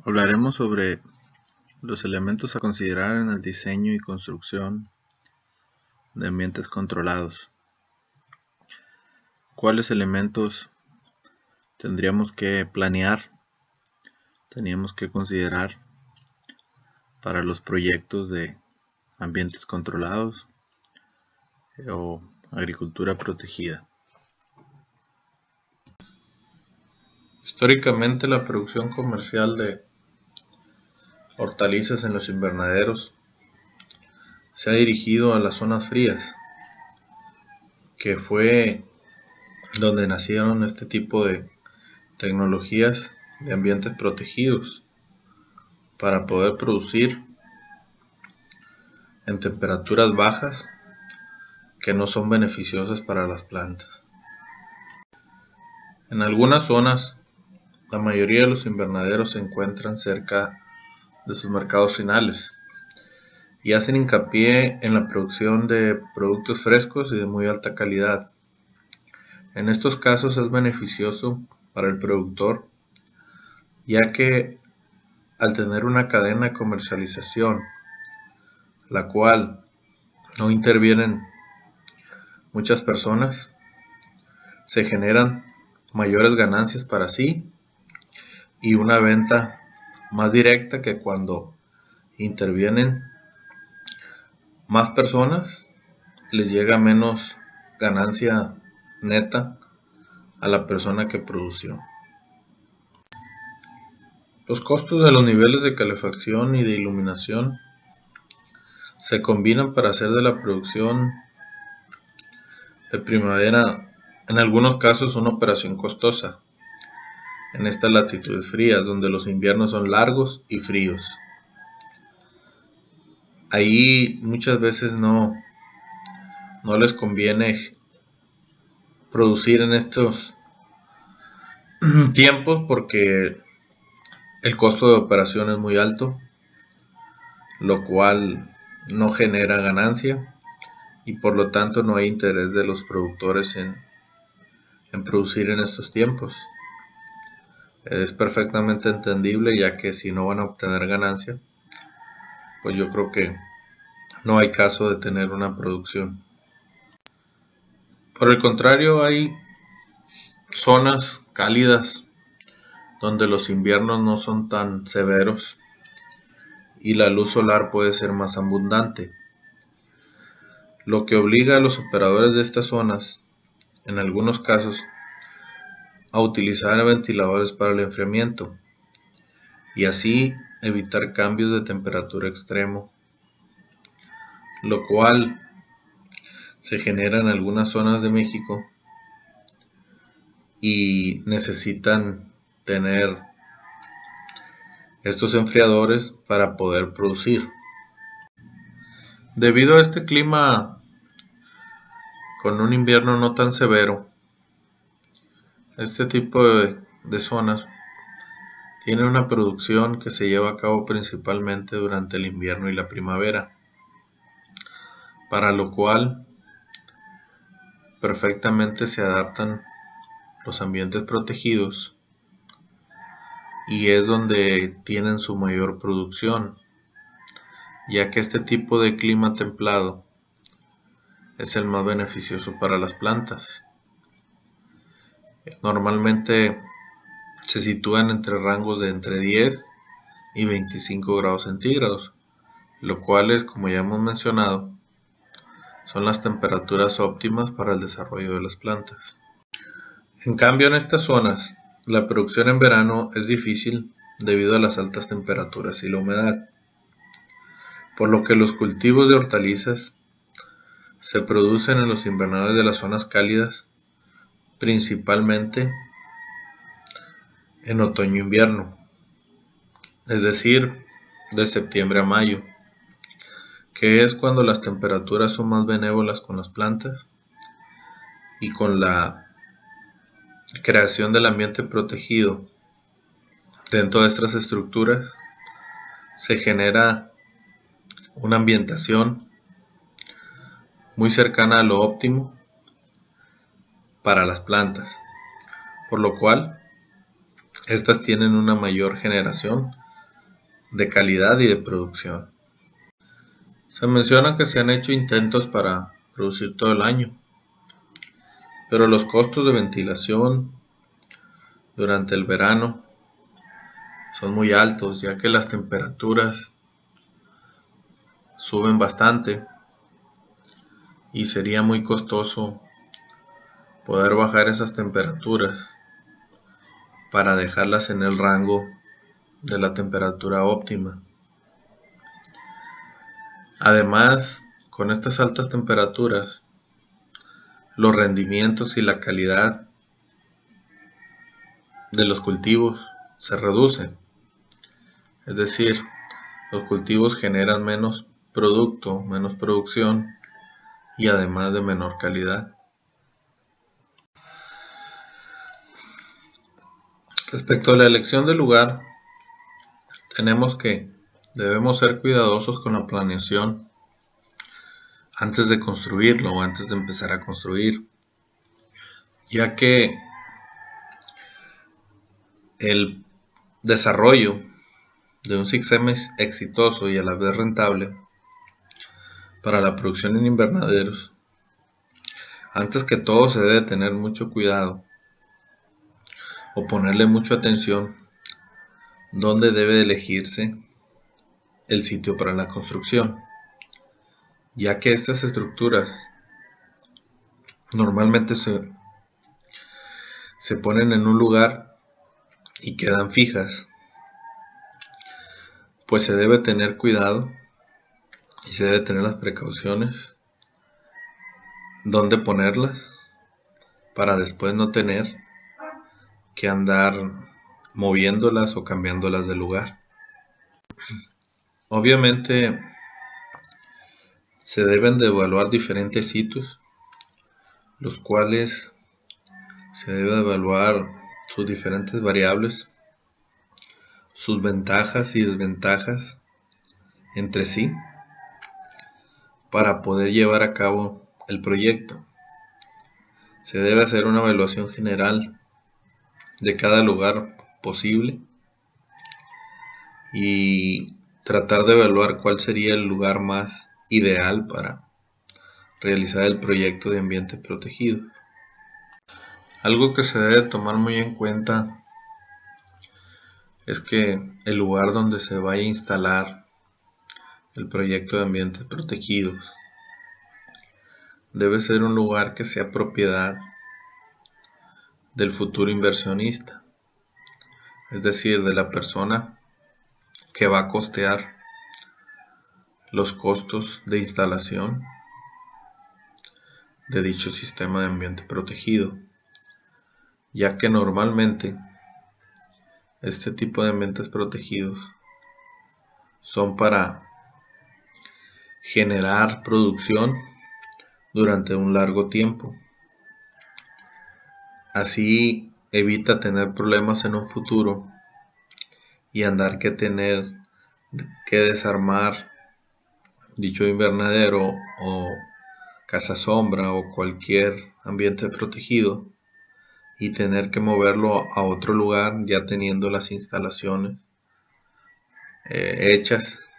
Hablaremos sobre los elementos a considerar en el diseño y construcción de ambientes controlados. ¿Cuáles elementos tendríamos que planear, teníamos que considerar para los proyectos de ambientes controlados o agricultura protegida? Históricamente, la producción comercial de hortalizas en los invernaderos se ha dirigido a las zonas frías, que fue donde nacieron este tipo de tecnologías de ambientes protegidos para poder producir en temperaturas bajas que no son beneficiosas para las plantas. En algunas zonas, la mayoría de los invernaderos se encuentran cerca de sus mercados finales y hacen hincapié en la producción de productos frescos y de muy alta calidad. En estos casos es beneficioso para el productor, ya que al tener una cadena de comercialización, la cual no intervienen muchas personas, se generan mayores ganancias para sí y una venta más directa que cuando intervienen más personas, les llega menos ganancia neta a la persona que produció. Los costos de los niveles de calefacción y de iluminación se combinan para hacer de la producción de primavera, en algunos casos, una operación costosa en estas latitudes frías, donde los inviernos son largos y fríos. Ahí muchas veces no les conviene producir en estos tiempos porque el costo de operación es muy alto, lo cual no genera ganancia y por lo tanto no hay interés de los productores en producir en estos tiempos. Es perfectamente entendible, ya que si no van a obtener ganancia, pues yo creo que no hay caso de tener una producción. Por el contrario, hay zonas cálidas donde los inviernos no son tan severos y la luz solar puede ser más abundante, lo que obliga a los operadores de estas zonas, en algunos casos, a utilizar ventiladores para el enfriamiento y así evitar cambios de temperatura extremo, lo cual se genera en algunas zonas de México y necesitan tener estos enfriadores para poder producir. Debido a este clima con un invierno no tan severo, este tipo de zonas tiene una producción que se lleva a cabo principalmente durante el invierno y la primavera, para lo cual perfectamente se adaptan los ambientes protegidos y es donde tienen su mayor producción, ya que este tipo de clima templado es el más beneficioso para las plantas. Normalmente se sitúan entre rangos de entre 10 y 25 grados centígrados, lo cual, como ya hemos mencionado, son las temperaturas óptimas para el desarrollo de las plantas. En cambio, en estas zonas, la producción en verano es difícil debido a las altas temperaturas y la humedad, por lo que los cultivos de hortalizas se producen en los invernaderos de las zonas cálidas, principalmente en otoño-invierno, es decir, de septiembre a mayo, que es cuando las temperaturas son más benévolas con las plantas y con la creación del ambiente protegido dentro de estas estructuras se genera una ambientación muy cercana a lo óptimo para las plantas, por lo cual estas tienen una mayor generación de calidad y de producción. Se menciona que se han hecho intentos para producir todo el año, pero los costos de ventilación durante el verano son muy altos, ya que las temperaturas suben bastante y sería muy costoso poder bajar esas temperaturas para dejarlas en el rango de la temperatura óptima. Además, con estas altas temperaturas, los rendimientos y la calidad de los cultivos se reducen. Es decir, los cultivos generan menos producto, menos producción y además de menor calidad. Respecto a la elección del lugar, tenemos que debemos ser cuidadosos con la planeación antes de construirlo o antes de empezar a construir, ya que el desarrollo de un sistema exitoso y a la vez rentable para la producción en invernaderos, antes que todo se debe tener mucho cuidado o ponerle mucha atención dónde debe elegirse el sitio para la construcción, ya que estas estructuras normalmente se ponen en un lugar y quedan fijas, pues se debe tener cuidado y se debe tener las precauciones dónde ponerlas para después no tener que andar moviéndolas o cambiándolas de lugar. Obviamente se deben de evaluar diferentes sitios, los cuales se debe evaluar sus diferentes variables, sus ventajas y desventajas entre sí, para poder llevar a cabo el proyecto. Se debe hacer una evaluación general de cada lugar posible y tratar de evaluar cuál sería el lugar más ideal para realizar el proyecto de ambiente protegido. Algo que se debe tomar muy en cuenta es que el lugar donde se vaya a instalar el proyecto de ambientes protegidos debe ser un lugar que sea propiedad del futuro inversionista, es decir, de la persona que va a costear los costos de instalación de dicho sistema de ambiente protegido, ya que normalmente este tipo de ambientes protegidos son para generar producción durante un largo tiempo. Así evita tener problemas en un futuro y andar que tener que desarmar dicho invernadero o casa sombra o cualquier ambiente protegido y tener que moverlo a otro lugar ya teniendo las instalaciones hechas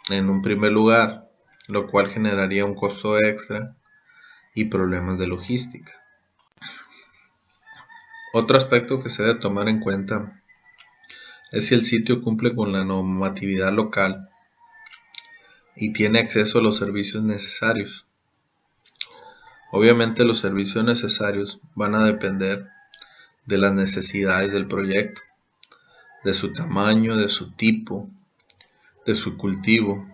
en un primer lugar, lo cual generaría un costo extra y problemas de logística. Otro aspecto que se debe tomar en cuenta es si el sitio cumple con la normatividad local y tiene acceso a los servicios necesarios. Obviamente los servicios necesarios van a depender de las necesidades del proyecto, de su tamaño, de su tipo, de su cultivo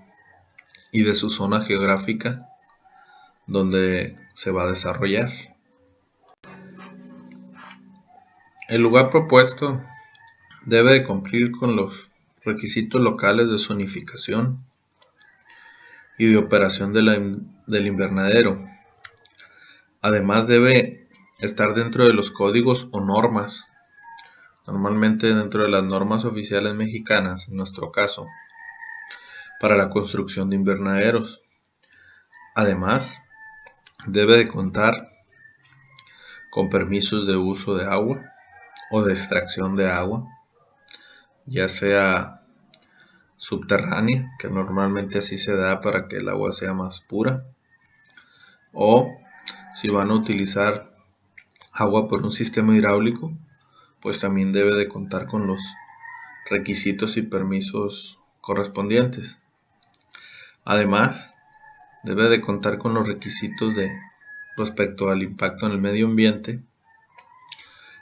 y de su zona geográfica donde se va a desarrollar. El lugar propuesto debe de cumplir con los requisitos locales de zonificación y de operación del invernadero. Además debe estar dentro de los códigos o normas, normalmente dentro de las normas oficiales mexicanas, en nuestro caso, para la construcción de invernaderos. Además, debe de contar con permisos de uso de agua o de extracción de agua, ya sea subterránea, que normalmente así se da para que el agua sea más pura, o si van a utilizar agua por un sistema hidráulico, pues también debe de contar con los requisitos y permisos correspondientes. Además, debe de contar con los requisitos respecto al impacto en el medio ambiente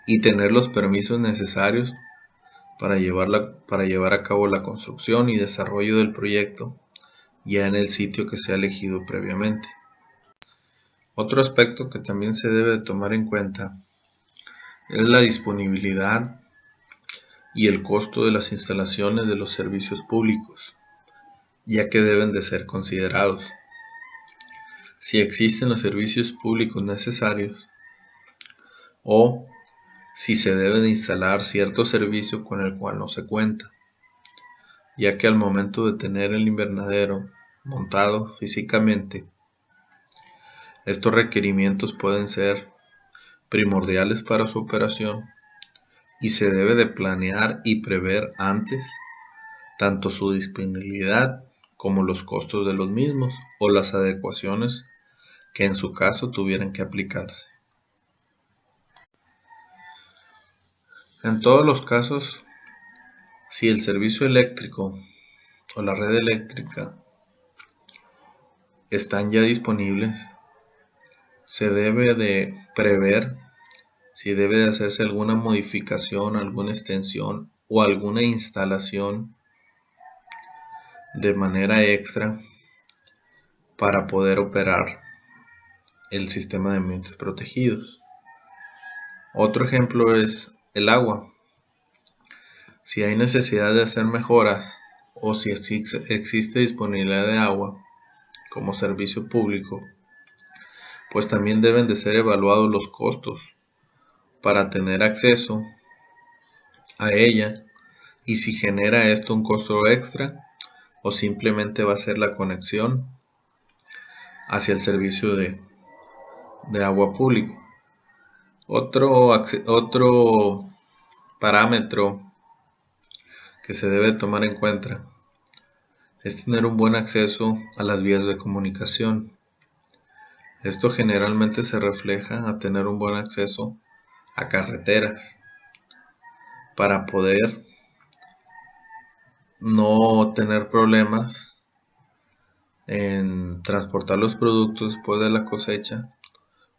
y tener los permisos necesarios para llevar a cabo la construcción y desarrollo del proyecto ya en el sitio que se ha elegido previamente. Otro aspecto que también se debe de tomar en cuenta es la disponibilidad y el costo de las instalaciones de los servicios públicos, ya que deben de ser considerados. Si existen los servicios públicos necesarios o si se debe de instalar cierto servicio con el cual no se cuenta, ya que al momento de tener el invernadero montado físicamente, estos requerimientos pueden ser primordiales para su operación y se debe de planear y prever antes tanto su disponibilidad como los costos de los mismos o las adecuaciones que en su caso tuvieran que aplicarse. En todos los casos, si el servicio eléctrico o la red eléctrica están ya disponibles, se debe de prever si debe de hacerse alguna modificación, alguna extensión o alguna instalación de manera extra para poder operar el sistema de ambientes protegidos. Otro ejemplo es el agua. Si hay necesidad de hacer mejoras o si existe disponibilidad de agua como servicio público, pues también deben de ser evaluados los costos para tener acceso a ella y si genera esto un costo extra o simplemente va a ser la conexión hacia el servicio de agua público. Otro parámetro que se debe tomar en cuenta es tener un buen acceso a las vías de comunicación. Esto generalmente se refleja a tener un buen acceso a carreteras para poder no tener problemas en transportar los productos después de la cosecha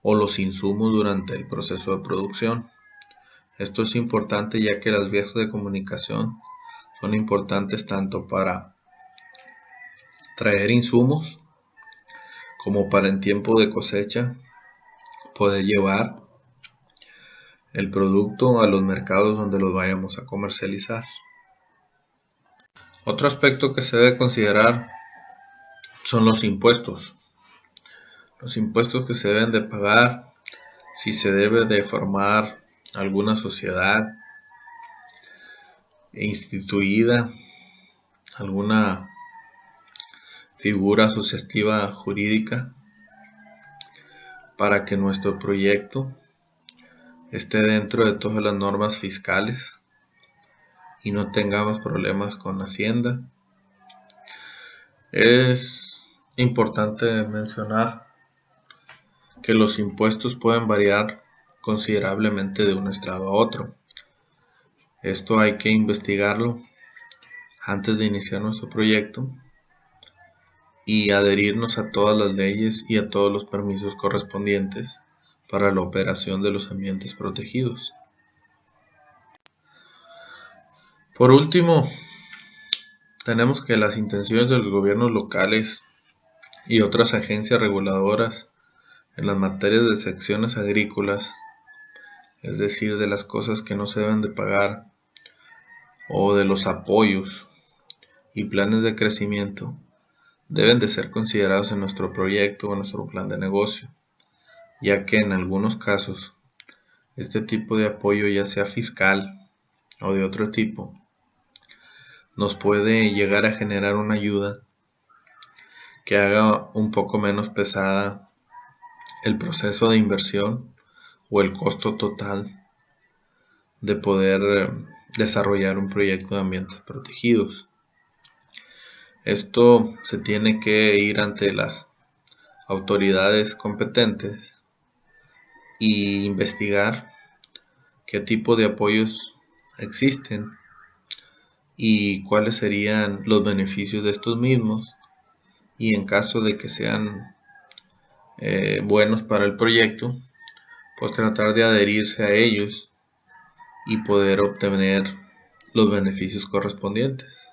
o los insumos durante el proceso de producción. Esto es importante ya que las vías de comunicación son importantes tanto para traer insumos como para en tiempo de cosecha poder llevar el producto a los mercados donde los vayamos a comercializar. Otro aspecto que se debe considerar son los impuestos. Los impuestos que se deben de pagar, si se debe de formar alguna sociedad instituida, alguna figura asociativa jurídica para que nuestro proyecto esté dentro de todas las normas fiscales y no tengamos problemas con Hacienda. Es importante mencionar que los impuestos pueden variar considerablemente de un estado a otro. Esto hay que investigarlo antes de iniciar nuestro proyecto y adherirnos a todas las leyes y a todos los permisos correspondientes para la operación de los ambientes protegidos. Por último, tenemos que las intenciones de los gobiernos locales y otras agencias reguladoras en las materias de secciones agrícolas, es decir, de las cosas que no se deben de pagar o de los apoyos y planes de crecimiento, deben de ser considerados en nuestro proyecto o en nuestro plan de negocio, ya que en algunos casos este tipo de apoyo, ya sea fiscal o de otro tipo, nos puede llegar a generar una ayuda que haga un poco menos pesada el proceso de inversión o el costo total de poder desarrollar un proyecto de ambientes protegidos. Esto se tiene que ir ante las autoridades competentes y investigar qué tipo de apoyos existen y cuáles serían los beneficios de estos mismos, y en caso de que sean buenos para el proyecto, pues tratar de adherirse a ellos y poder obtener los beneficios correspondientes.